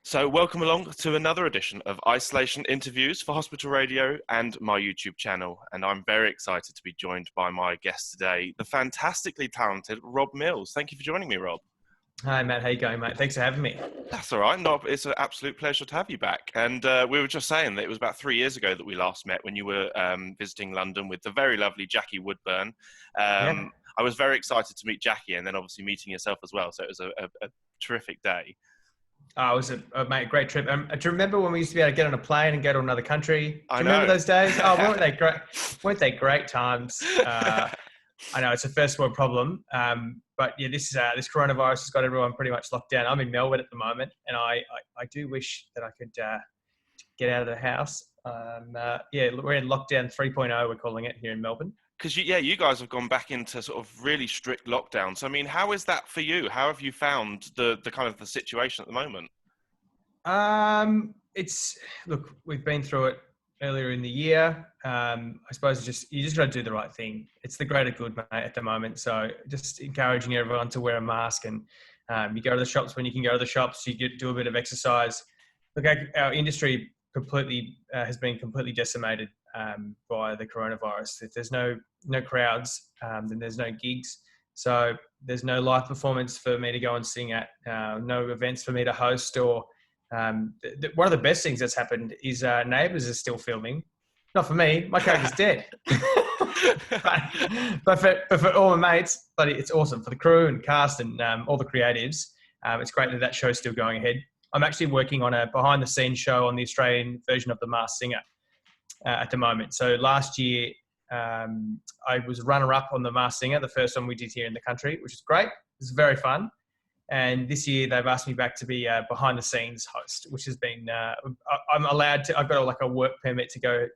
So welcome along to another edition of Isolation Interviews for Hospital Radio and my YouTube channel. And I'm very excited to be joined by my guest today, the fantastically talented Rob Mills. Thank you for joining me, Rob. Hi, Matt. How you going, mate? Thanks for having me. That's all right. No, it's an absolute pleasure to have you back. And we were just saying that it was about 3 years ago that we last met when you were visiting London with the very lovely Jackie Woodburn. I was very excited to meet Jackie and then obviously meeting yourself as well. So it was a terrific day. Oh, it was a great trip. Do you remember when we used to be able to get on a plane and go to another country? Do you remember those days? Oh, weren't they great? Weren't they great times? I know it's a first world problem, but yeah, this coronavirus has got everyone pretty much locked down. I'm in Melbourne at the moment, and I do wish that I could get out of the house. We're in lockdown 3.0. We're calling it here in Melbourne. Because you guys have gone back into sort of really strict lockdown. So I mean, how is that for you? How have you found the kind of the situation at the moment? Look, we've been through it earlier in the year. I suppose you just got to do the right thing. It's the greater good, mate, at the moment. So just encouraging everyone to wear a mask, and you go to the shops when you can go to the shops. You do a bit of exercise. Look, our industry has been completely decimated by the coronavirus. If there's no crowds, then there's no gigs. So there's no live performance for me to go and sing at, no events for me to host. Or one of the best things that's happened is Neighbours is still filming. Not for me, my character's dead. but for all my mates, but it's awesome for the crew and cast and all the creatives. It's great that show's still going ahead. I'm actually working on a behind-the-scenes show on the Australian version of The Masked Singer at the moment. So last year, I was runner-up on The Masked Singer, the first one we did here in the country, which is great. It was very fun. And this year, they've asked me back to be a behind-the-scenes host, which has been, I'm allowed to, I've got like a work permit to go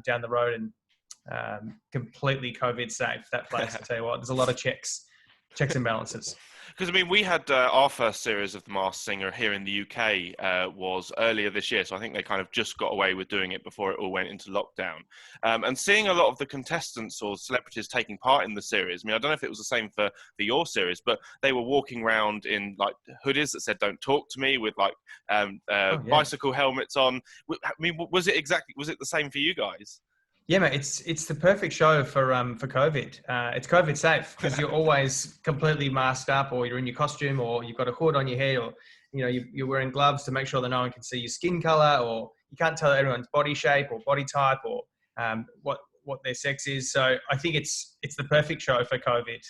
down the road and completely COVID safe, that place. I tell you what, there's a lot of checks and balances. Because, I mean, we had our first series of The Masked Singer here in the UK was earlier this year. So I think they kind of just got away with doing it before it all went into lockdown. And seeing a lot of the contestants or celebrities taking part in the series, I mean, I don't know if it was the same for your series, but they were walking around in like hoodies that said, "Don't talk to me," with like bicycle helmets on. I mean, was it the same for you guys? Yeah, mate, it's the perfect show for COVID. It's COVID safe because you're always completely masked up, or you're in your costume, or you've got a hood on your head, or you're wearing gloves to make sure that no one can see your skin color, or you can't tell everyone's body shape or body type or what their sex is. So I think it's the perfect show for COVID.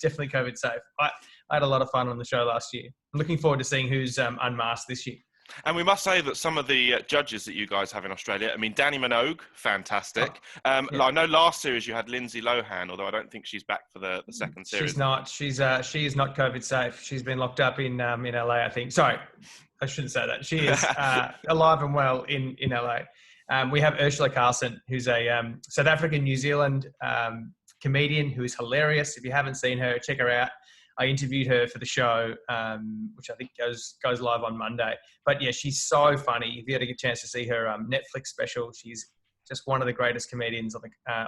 Definitely COVID safe. I had a lot of fun on the show last year. I'm looking forward to seeing who's unmasked this year. And we must say that some of the judges that you guys have in Australia, I mean, Danny Minogue, fantastic. I know last series you had Lindsay Lohan, although I don't think she's back for the second series. She's not. She is not COVID safe. She's been locked up in LA, I think. Sorry, I shouldn't say that. She is alive and well in LA. We have Ursula Carson, who's a South African, New Zealand comedian who is hilarious. If you haven't seen her, check her out. I interviewed her for the show, which I think goes live on Monday. But yeah, she's so funny. If you had a good chance to see her Netflix special, she's just one of the greatest comedians on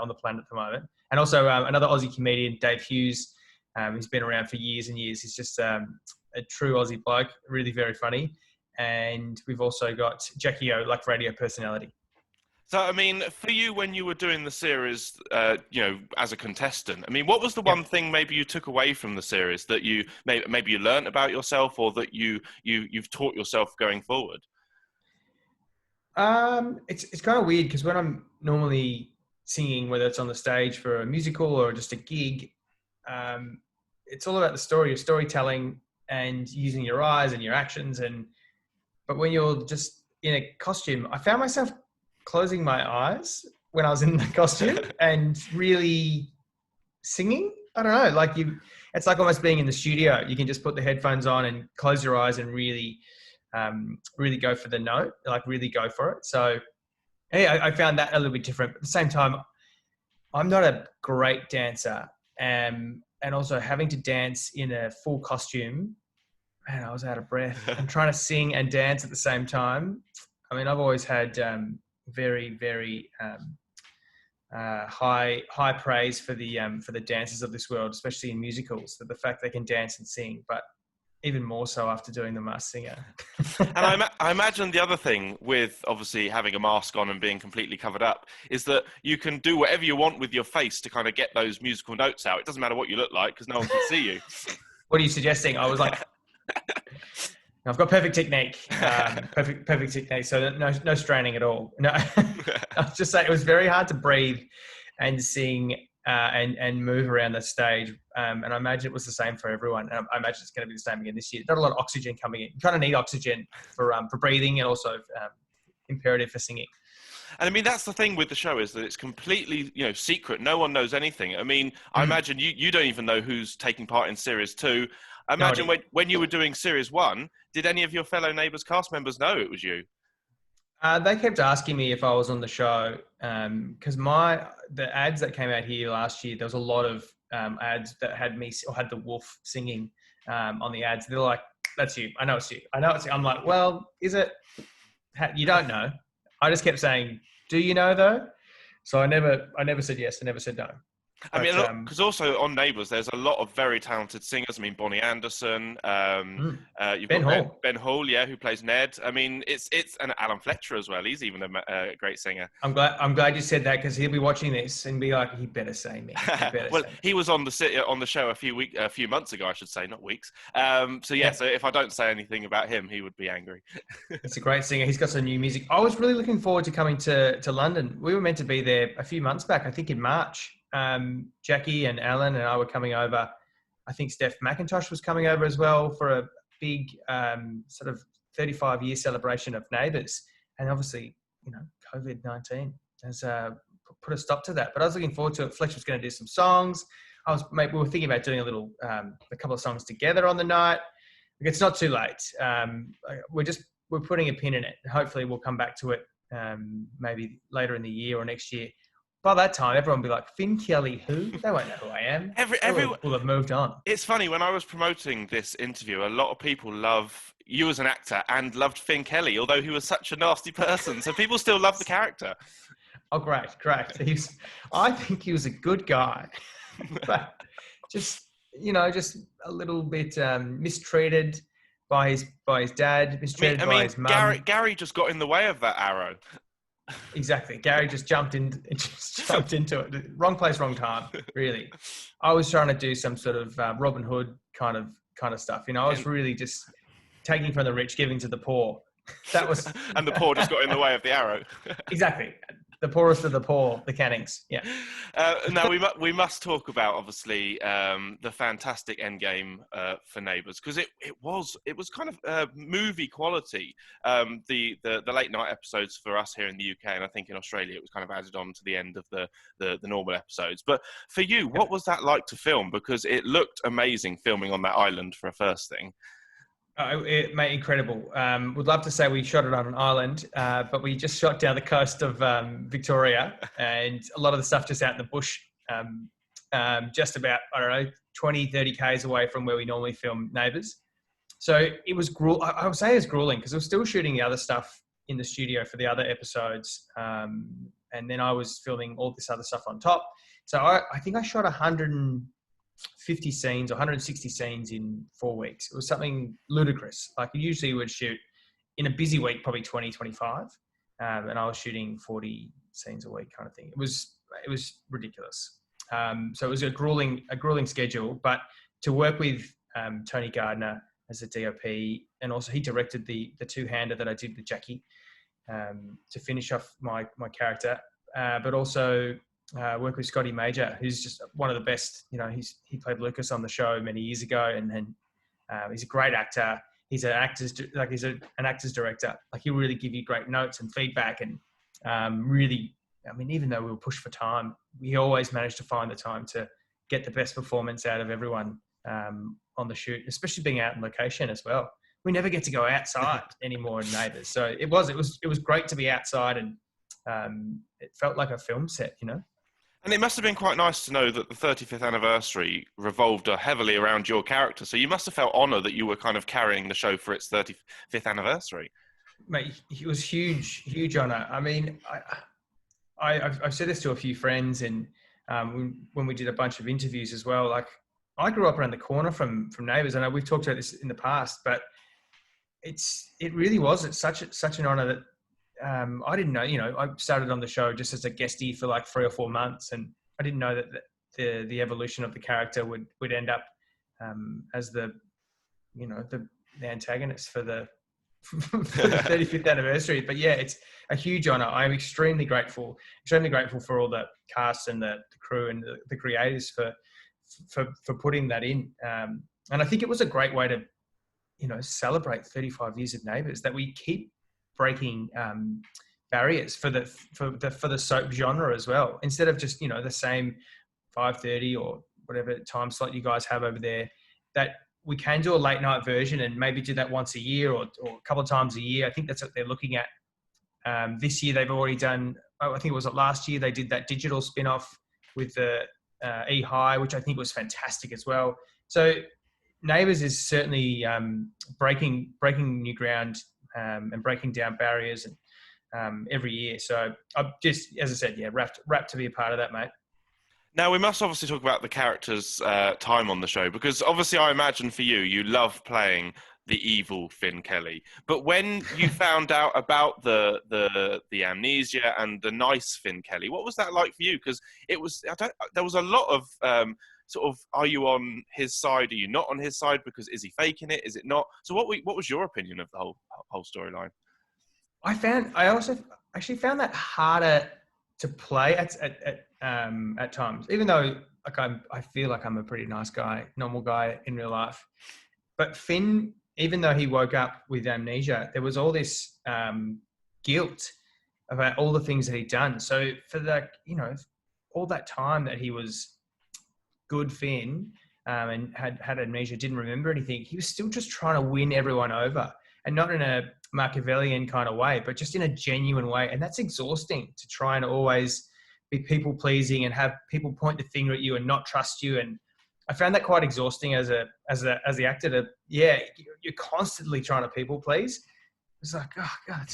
the planet at the moment. And also another Aussie comedian, Dave Hughes, who's been around for years and years. He's just a true Aussie bloke, really very funny. And we've also got Jackie O, like radio personality. So, I mean, for you, when you were doing the series, as a contestant, I mean, what was the one thing maybe you took away from the series that you maybe you learned about yourself, or that you've taught yourself going forward? It's kind of weird because when I'm normally singing, whether it's on the stage for a musical or just a gig, it's all about the story, your storytelling, and using your eyes and your actions. But when you're just in a costume, I found myself closing my eyes when I was in the costume and really singing. I don't know, it's like almost being in the studio. You can just put the headphones on and close your eyes and really go for the note, like really go for it. So yeah, I found that a little bit different. But at the same time, I'm not a great dancer. And also having to dance in a full costume, man, I was out of breath. I'm trying to sing and dance at the same time. I mean, I've always had very, very high praise for the dancers of this world, especially in musicals, that the fact they can dance and sing. But even more so after doing The Masked Singer. And I imagine the other thing with obviously having a mask on and being completely covered up is that you can do whatever you want with your face to kind of get those musical notes out. It doesn't matter what you look like because no one can see you. What are you suggesting? I was like, I've got perfect technique, perfect technique. So no straining at all. No, I was just saying it was very hard to breathe and sing and move around the stage. And I imagine it was the same for everyone. And I imagine it's going to be the same again this year. Not a lot of oxygen coming in. You kind of need oxygen for breathing and also imperative for singing. And I mean, that's the thing with the show is that it's completely, secret. No one knows anything. I mean, I imagine you don't even know who's taking part in series 2. I imagine when you were doing series 1, did any of your fellow Neighbours cast members know it was you? They kept asking me if I was on the show because the ads that came out here last year, there was a lot of ads that had me or had the wolf singing on the ads. They're like, "That's you. I know it's you. I know it's you." I'm like, "Well, is it? You don't know." I just kept saying, "Do you know though?" So I never said yes. I never said no. I mean, because also on Neighbours, there's a lot of very talented singers. I mean, Bonnie Anderson, you've Ben got Hall. Ben Hall, who plays Ned. I mean, it's and Alan Fletcher as well. He's even a great singer. I'm glad you said that because he'll be watching this and be like, he better say me. Well, he was on the show a few months ago, I should say, not weeks. So if I don't say anything about him, he would be angry. He's a great singer. He's got some new music. I was really looking forward to coming to London. We were meant to be there a few months back, I think in March. Jackie and Alan and I were coming over. I think Steph McIntosh was coming over as well for a big sort of 35-year celebration of Neighbours. And obviously, COVID-19 has put a stop to that. But I was looking forward to it. Fletcher was going to do some songs. We were thinking about doing a couple of songs together on the night. It's not too late. We're putting a pin in it. Hopefully we'll come back to it maybe later in the year or next year. By that time, everyone will be like, Finn Kelly, who? They won't know who I am. Everyone will have moved on. It's funny, when I was promoting this interview, a lot of people love you as an actor and loved Finn Kelly, although he was such a nasty person. So people still love the character. Oh, great. I think he was a good guy. But just a little bit mistreated by his dad, mistreated by his mum. Gary just got in the way of that arrow. Exactly. Gary just jumped into it. Wrong place, wrong time, really. I was trying to do some sort of Robin Hood kind of stuff. I was really just taking from the rich, giving to the poor. That was and the poor just got in the way of the arrow. Exactly. The poorest of the poor, the Cannings. Yeah. Now we must talk about obviously the fantastic endgame for Neighbours, because it was kind of movie quality. The late night episodes for us here in the UK, and I think in Australia it was kind of added on to the end of the normal episodes. But for you, what was that like to film? Because it looked amazing filming on that island for a first thing. It made incredible. Would love to say we shot it on an island, but we just shot down the coast of Victoria, and a lot of the stuff just out in the bush, just about, 20, 30 Ks away from where we normally film Neighbours. So it was I would say it was grueling because we were still shooting the other stuff in the studio for the other episodes. And then I was filming all this other stuff on top. So I think I shot 150 scenes or 160 scenes in 4 weeks. It was something ludicrous. Like usually we would shoot in a busy week, probably 20, 25. And I was shooting 40 scenes a week kind of thing. It was ridiculous. So it was a grueling schedule, but to work with Tony Gardner as a DOP, and also he directed the two-hander that I did with Jackie to finish off my character, but also work with Scotty Major, who's just one of the best. He played Lucas on the show many years ago, and he's a great actor. He's an actor's director. Like he'll really give you great notes and feedback, and really, even though we were pushed for time, we always managed to find the time to get the best performance out of everyone on the shoot, especially being out in location as well. We never get to go outside anymore in Neighbours, so it was great to be outside, and it felt like a film set, And it must have been quite nice to know that the 35th anniversary revolved heavily around your character. So you must have felt honoured that you were kind of carrying the show for its 35th anniversary. Mate, it was huge honour. I've said this to a few friends, and when we did a bunch of interviews as well, like I grew up around the corner from Neighbours. I know we've talked about this in the past, but it really was. It's such an honour that I didn't know. I started on the show just as a guestie for like 3 or 4 months, and I didn't know that the evolution of the character would end up as the antagonist for the for the 35th anniversary. But yeah, it's a huge honour. I'm extremely grateful for all the cast and the crew and the creators for putting that in. And I think it was a great way to celebrate 35 years of Neighbours, that we keep breaking barriers for the soap genre as well, instead of just the same 5:30 or whatever time slot you guys have over there, that we can do a late night version and maybe do that once a year or a couple of times a year. I think that's what they're looking at. This year they've already done, I think it was last year, they did that digital spin-off with the E! High, which I think was fantastic as well. So Neighbours is certainly breaking new ground and breaking down barriers every year. So I'm just, as I said, rapt to be a part of that, mate. Now, we must obviously talk about the character's time on the show, because obviously I imagine for you love playing the evil Finn Kelly. But when you found out about the amnesia and the nice Finn Kelly, what was that like for you? Because there was a lot of sort of, are you on his side? Are you not on his side? Because is he faking it? Is it not? So what was your opinion of the whole storyline? I also actually found that harder to play at times, even though I feel like I'm a pretty nice guy, normal guy in real life. But Finn, even though he woke up with amnesia, there was all this guilt about all the things that he'd done. So for all that time that he was good Finn and had amnesia, didn't remember anything, he was still just trying to win everyone over, and not in a Machiavellian kind of way, but just in a genuine way. And that's exhausting, to try and always be people pleasing and have people point the finger at you and not trust you. And I found that quite exhausting as the actor. You're constantly trying to people please. It's like, oh God,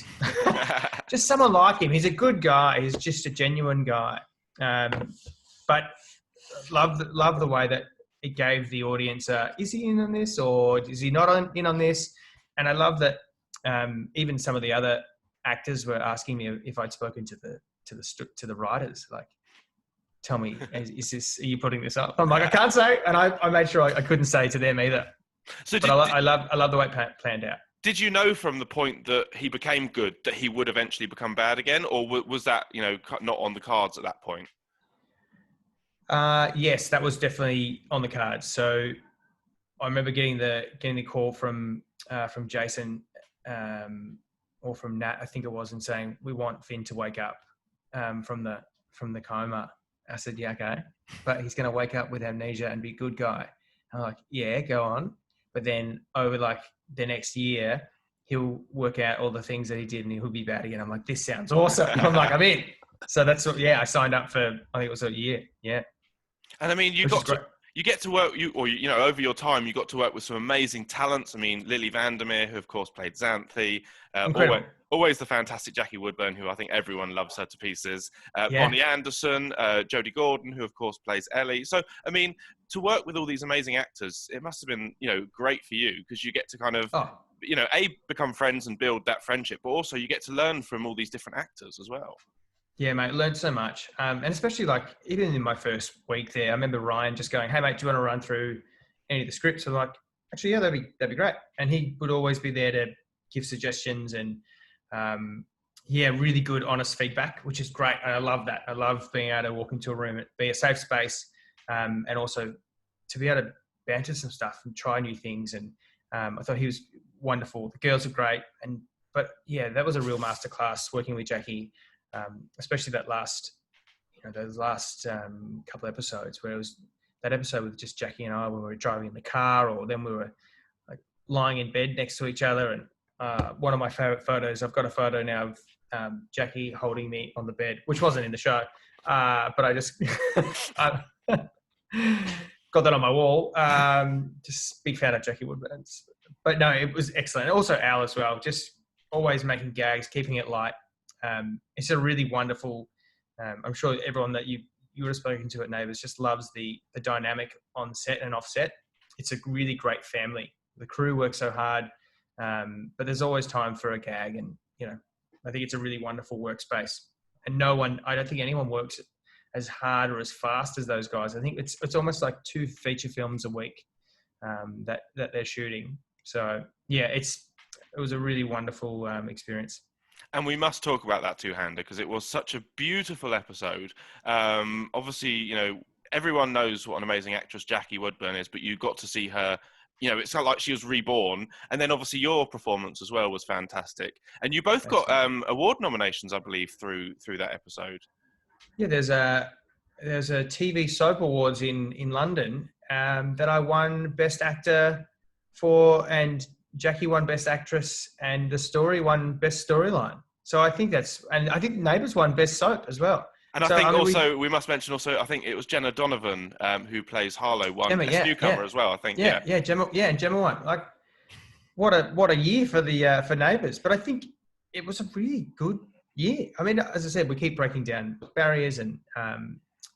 just someone like him. He's a good guy. He's just a genuine guy. But love the way that it gave the audience, is he in on this or is he not in on this? And I love that even some of the other actors were asking me if I'd spoken to the writers, like, tell me, are you putting this up? I'm like, I can't say, and I made sure I couldn't say to them either. So I love the way it planned out. Did you know from the point that he became good that he would eventually become bad again, or was that not on the cards at that point? Yes, that was definitely on the cards. So I remember getting the call from Jason or from Nat, I think it was, and saying, we want Finn to wake up from the coma. I said, yeah, okay, but he's going to wake up with amnesia and be a good guy. I'm like, yeah, go on. But then over like the next year, he'll work out all the things that he did and he'll be bad again. I'm like, this sounds awesome. I'm like, I'm in. So that's what, I signed up for, I think it was a year. Yeah. And I mean, you get to work, over your time, you got to work with some amazing talents. I mean, Lily Vandermeer, who of course played Xanthi, always the fantastic Jackie Woodburn, who I think everyone loves her to pieces. Bonnie Anderson, Jodie Gordon, who of course plays Ellie. So, I mean, to work with all these amazing actors, it must have been, great for you, because you get to kind of, become friends and build that friendship, but also you get to learn from all these different actors as well. Yeah, mate, learned so much. And especially like even in my first week there, I remember Ryan just going, hey, mate, do you want to run through any of the scripts? I'm like, actually, yeah, that'd be great. And he would always be there to give suggestions and, really good, honest feedback, which is great. And I love that. I love being able to walk into a room, be a safe space, and also to be able to banter some stuff and try new things. And I thought he was wonderful. The girls are great. But yeah, that was a real masterclass working with Jackie. Especially that those last couple of episodes, where it was that episode with just Jackie and I when we were driving in the car, or then we were like lying in bed next to each other. And one of my favorite photos, I've got a photo now of Jackie holding me on the bed, which wasn't in the show, but I just got that on my wall. Just big fan of Jackie Woodburn. But no, it was excellent. Also Al as well, just always making gags, keeping it light. It's a really wonderful, I'm sure everyone that you you would have spoken to at Neighbours, just loves the dynamic on set and off set. It's a really great family. The crew works so hard, but there's always time for a gag. And, I think it's a really wonderful workspace. And I don't think anyone works as hard or as fast as those guys. I think it's almost like 2 feature films a week that they're shooting. So, yeah, it was a really wonderful experience. And we must talk about that two-hander because it was such a beautiful episode. Obviously, everyone knows what an amazing actress Jackie Woodburn is, but you got to see her. It's not like she was reborn. And then obviously your performance as well was fantastic. And you both got award nominations, I believe, through that episode. Yeah, there's a TV soap awards in London that I won Best Actor for, and Jackie won Best Actress, and the story won Best Storyline. So I think and I think Neighbours won Best Soap as well. And I think we must mention also, I think it was Jenna Donovan who plays Harlow, won Best Newcomer as well. I think and Gemma won. Like, what a year for Neighbours. But I think it was a really good year. I mean, as I said, we keep breaking down barriers and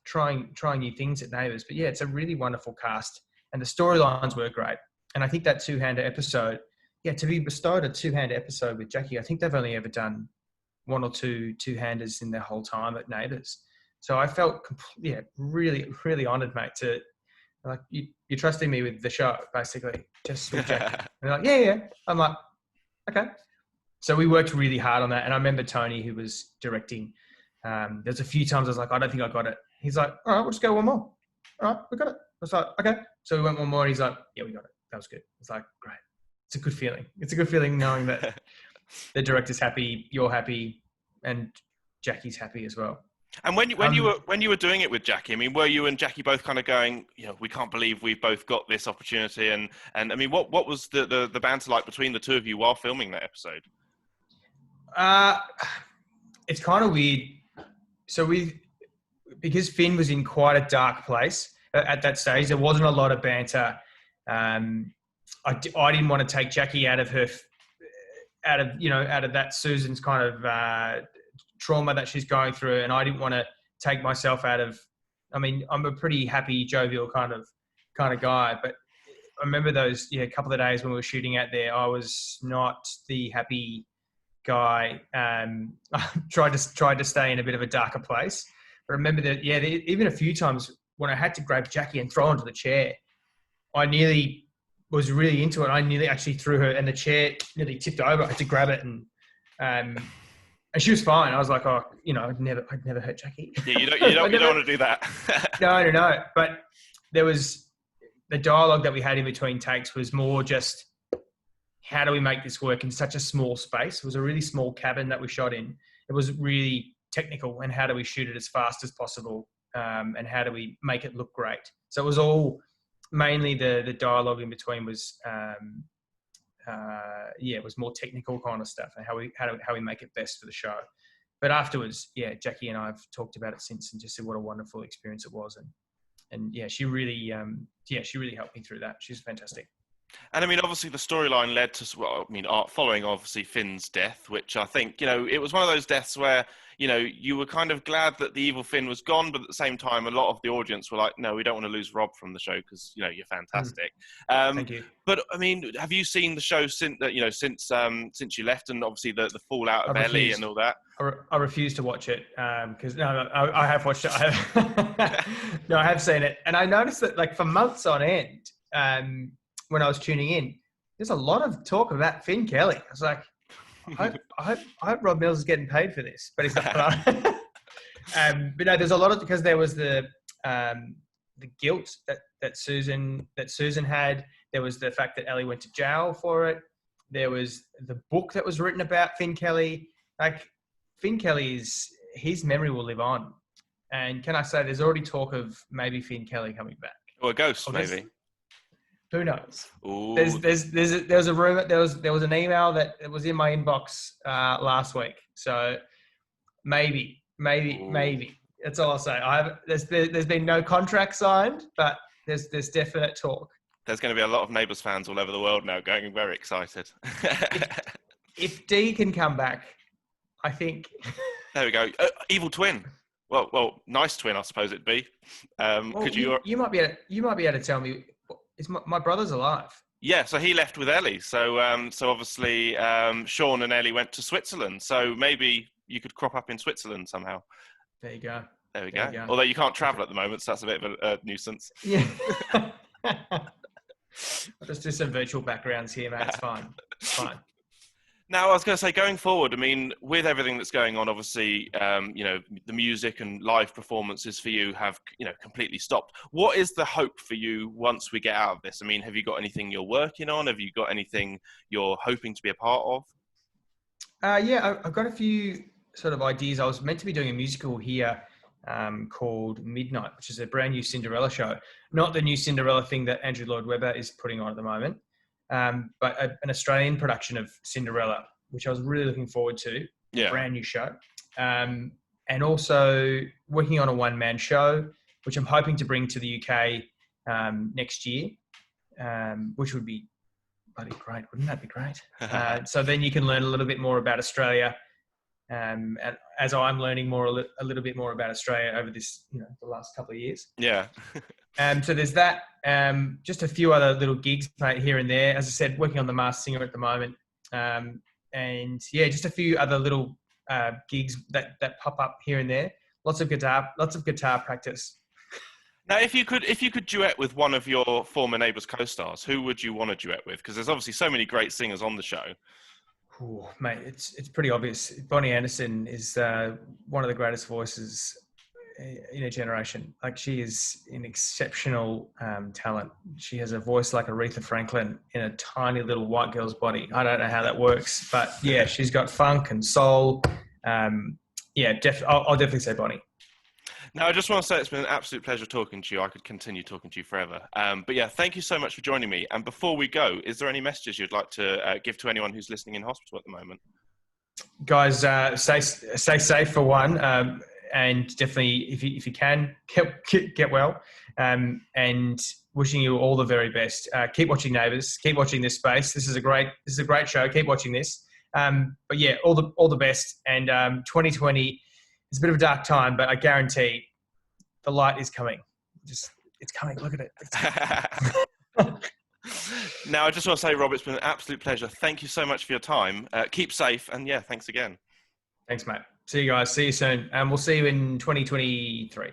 trying new things at Neighbours. But yeah, it's a really wonderful cast, and the storylines were great. And I think that two-hander episode, to be bestowed a two-hander episode with Jackie, I think they've only ever done 1 or 2 two-handers in their whole time at Neighbours. So I felt, really, really honoured, mate, to, like, you're trusting me with the show, basically, just with Jackie. And they're like, yeah. I'm like, okay. So we worked really hard on that. And I remember Tony, who was directing, there's a few times I was like, I don't think I got it. He's like, all right, we'll just go one more. All right, we got it. I was like, okay. So we went one more, and he's like, yeah, we got it. That was good. It's like, great. It's a good feeling. It's a good feeling knowing that the director's happy, you're happy, and Jackie's happy as well. And when you were doing it with Jackie, I mean, were you and Jackie both kind of going, we can't believe we've both got this opportunity? And I mean, what was the banter like between the two of you while filming that episode? It's kind of weird. So because Finn was in quite a dark place at that stage, there wasn't a lot of banter. I didn't want to take Jackie out of that Susan's kind of trauma that she's going through, and I didn't want to take myself out of. I mean, I'm a pretty happy, jovial kind of guy, but I remember those couple of days when we were shooting out there, I was not the happy guy. I tried to stay in a bit of a darker place, but I remember that even a few times when I had to grab Jackie and throw her onto the chair, I nearly was really into it. I nearly actually threw her, and the chair nearly tipped over. I had to grab it, and she was fine. I was like, I'd never hurt Jackie. Yeah, you don't want to do that. No. But there was the dialogue that we had in between takes was more just, how do we make this work in such a small space? It was a really small cabin that we shot in. It was really technical, and how do we shoot it as fast as possible? And how do we make it look great? So it was all mainly the dialogue in between was, it was more technical kind of stuff, and how we make it best for the show. But afterwards, Jackie and I have talked about it since, and just said what a wonderful experience it was, and she really helped me through that. She's fantastic. And I mean, obviously, the storyline led to, following obviously Finn's death, which I think, it was one of those deaths where, you were kind of glad that the evil Finn was gone, but at the same time, a lot of the audience were like, no, we don't want to lose Rob from the show because, you're fantastic. Thank you. But I mean, have you seen the show since you left, and obviously the fallout of Ellie and all that? I refuse to watch it because I have watched it. I have seen it, and I noticed that like for months on end. When I was tuning in, there's a lot of talk about Finn Kelly. I was like, I hope Rob Mills is getting paid for this, but he's not. But no, there's a lot of, because there was the guilt that Susan had. There was the fact that Ellie went to jail for it. There was the book that was written about Finn Kelly. Like, Finn Kelly's, his memory will live on. And can I say, there's already talk of maybe Finn Kelly coming back. Or a ghost, maybe. Who knows? Ooh. There was a rumor. There was an email that was in my inbox last week. So maybe. That's all I'll say. There's been no contract signed, but there's definite talk. There's going to be a lot of Neighbours fans all over the world now going very excited. if Dee can come back, I think. There we go. Evil twin. Well, nice twin, I suppose it'd be. Well, Could you might be able to tell me. Is my brother's alive? Yeah, so he left with Ellie. So obviously Sean and Ellie went to Switzerland. So maybe you could crop up in Switzerland somehow. There you go. There we go. Although you can't travel at the moment, so that's a bit of a nuisance. Yeah. I'll just do some virtual backgrounds here, mate. It's fine. It's fine. Now, I was going to say, going forward, I mean, with everything that's going on, obviously, the music and live performances for you have, completely stopped. What is the hope for you once we get out of this? I mean, have you got anything you're working on? Have you got anything you're hoping to be a part of? Yeah, I've got a few sort of ideas. I was meant to be doing a musical here called Midnight, which is a brand new Cinderella show. Not the new Cinderella thing that Andrew Lloyd Webber is putting on at the moment. But an Australian production of Cinderella, which I was really looking forward to. Yeah. Brand new show. And also working on a one-man show, which I'm hoping to bring to the UK next year, which would be bloody great. Wouldn't that be great? So then you can learn a little bit more about Australia. And as I'm learning a little bit more about Australia over this, the last couple of years. Yeah. So there's that. Just a few other little gigs, mate, here and there. As I said, working on The Masked Singer at the moment. And yeah, just a few other little gigs that pop up here and there. Lots of guitar practice. Now, if you could duet with one of your former Neighbours co-stars, who would you want to duet with? Because there's obviously so many great singers on the show. Ooh, mate, it's pretty obvious. Bonnie Anderson is one of the greatest voices in a generation. Like, she is an exceptional talent. She has a voice like Aretha Franklin in a tiny little white girl's body. I don't know how that works, but yeah, she's got funk and soul. Yeah, I'll definitely say Bonnie. Now, I just want to say it's been an absolute pleasure talking to you. I could continue talking to you forever. But yeah, thank you so much for joining me. And before we go, is there any messages you'd like to give to anyone who's listening in hospital at the moment? Guys, stay safe for one. And definitely, if you can, get well. And wishing you all the very best. Keep watching Neighbours. Keep watching this space. This is a great show. Keep watching this. But yeah, all the best. And 2020 is a bit of a dark time, but I guarantee the light is coming. It's coming. Look at it. Now, I just want to say, Rob, it's been an absolute pleasure. Thank you so much for your time. Keep safe. And yeah, thanks again. Thanks, mate. See you guys. See you soon. And we'll see you in 2023.